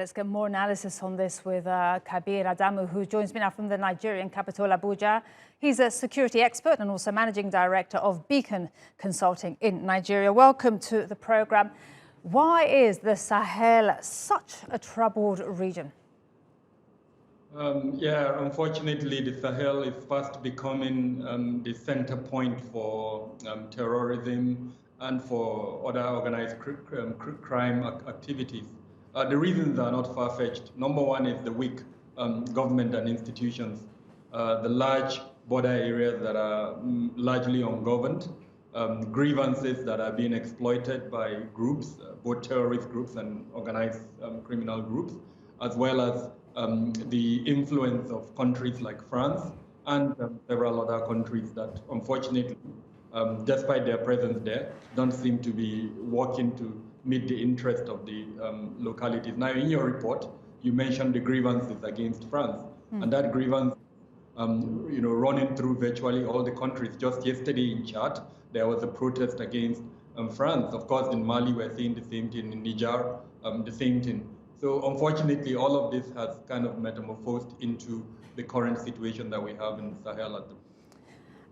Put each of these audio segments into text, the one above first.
Let's get more analysis on this with Kabir Adamu, who joins me now from the Nigerian capital, Abuja. He's a security expert and also managing director of Beacon Consulting in Nigeria. Welcome to the program. Why is the Sahel such a troubled region? Unfortunately, the Sahel is fast becoming the center point for terrorism and for other organized crime activities. The reasons are not far-fetched. Number one is the weak government and institutions, the large border areas that are largely ungoverned, grievances that are being exploited by groups, both terrorist groups and organized criminal groups, as well as the influence of countries like France and several other countries that, unfortunately, despite their presence there, don't seem to be working to meet the interest of the localities. Now, in your report, you mentioned the grievances against France, and that grievance, running through virtually all the countries. Just yesterday in Chad, there was a protest against France. Of course, in Mali, we're seeing the same thing. In Niger, the same thing. So unfortunately, all of this has kind of metamorphosed into the current situation that we have in Sahel at the moment.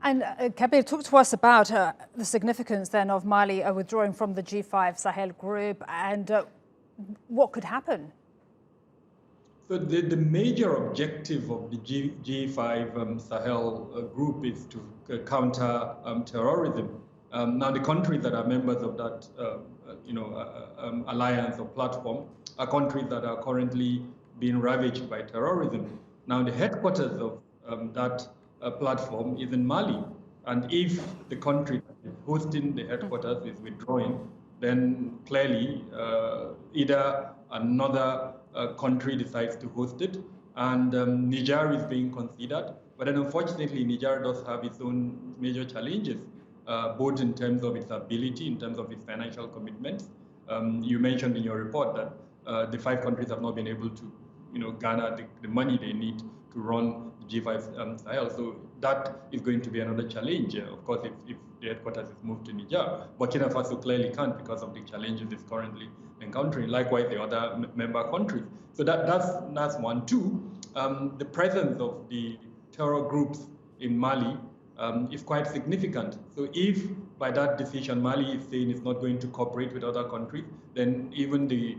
And Kabir, talk to us about the significance then of Mali withdrawing from the G5 Sahel group and what could happen. So the major objective of the G5 Sahel group is to counter terrorism. Now, the countries that are members of that alliance or platform are countries that are currently being ravaged by terrorism. Now, the headquarters of that platform is in Mali. And if the country that is hosting the headquarters is withdrawing, then clearly either another country decides to host it, and Niger is being considered. But then unfortunately, Niger does have its own major challenges, both in terms of its ability, in terms of its financial commitments. You mentioned in your report that the 5 countries have not been able to garner the money they need to run the G5 Sahel. So that is going to be another challenge, of course, if the headquarters is moved to Niger. Burkina Faso clearly can't because of the challenges it's currently encountering. Likewise, the other member countries. So that's one. Two, the presence of the terror groups in Mali is quite significant. So if by that decision Mali is saying it's not going to cooperate with other countries, then even the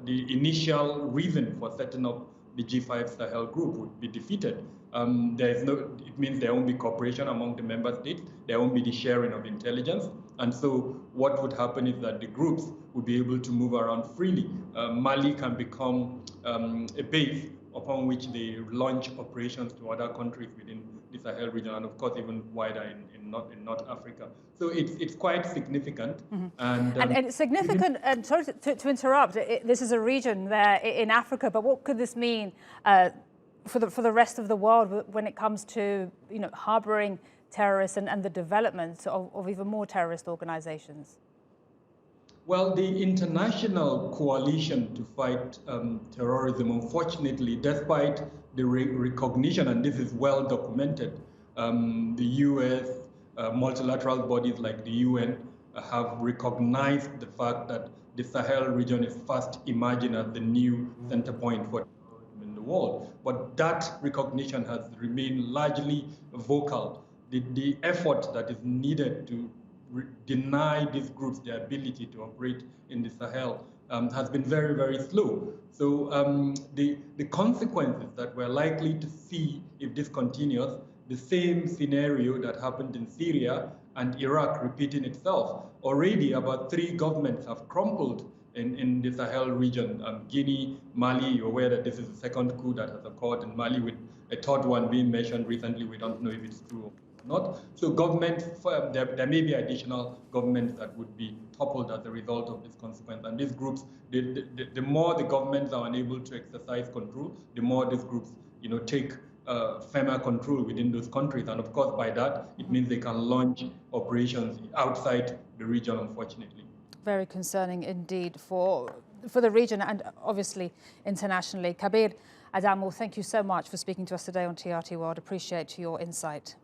initial reason for setting up the G5 Sahel group would be defeated. It means there won't be cooperation among the member states, there won't be the sharing of intelligence, and so what would happen is that the groups would be able to move around freely. Mali can become a base upon which they launch operations to other countries within the Sahel region, and of course even wider in North Africa. So it's quite significant. And it's significant, and sorry to interrupt, this is a region there in Africa, but what could this mean for the rest of the world when it comes to harboring terrorists and the development of even more terrorist organizations? Well, the international coalition to fight terrorism, unfortunately, despite the recognition, and this is well documented, the US, multilateral bodies like the UN have recognized the fact that the Sahel region is fast emerging as the new center point for terrorism in the world. But that recognition has remained largely vocal. The effort that is needed to deny these groups the ability to operate in the Sahel has been very, very slow. So the consequences that we're likely to see if this continues, the same scenario that happened in Syria and Iraq repeating itself. Already about 3 governments have crumbled in the Sahel region. Guinea, Mali, you're aware that this is the 2nd coup that has occurred in Mali, with a 3rd one being mentioned recently. We don't know if it's true or not. So governments, there may be additional governments that would be toppled as a result of this consequence. And these groups, the more the governments are unable to exercise control, the more these groups take firmer control within those countries. And of course, by that, it means they can launch operations outside the region, unfortunately. Very concerning indeed for the region and obviously internationally. Kabir Adamu, thank you so much for speaking to us today on TRT World. Appreciate your insight.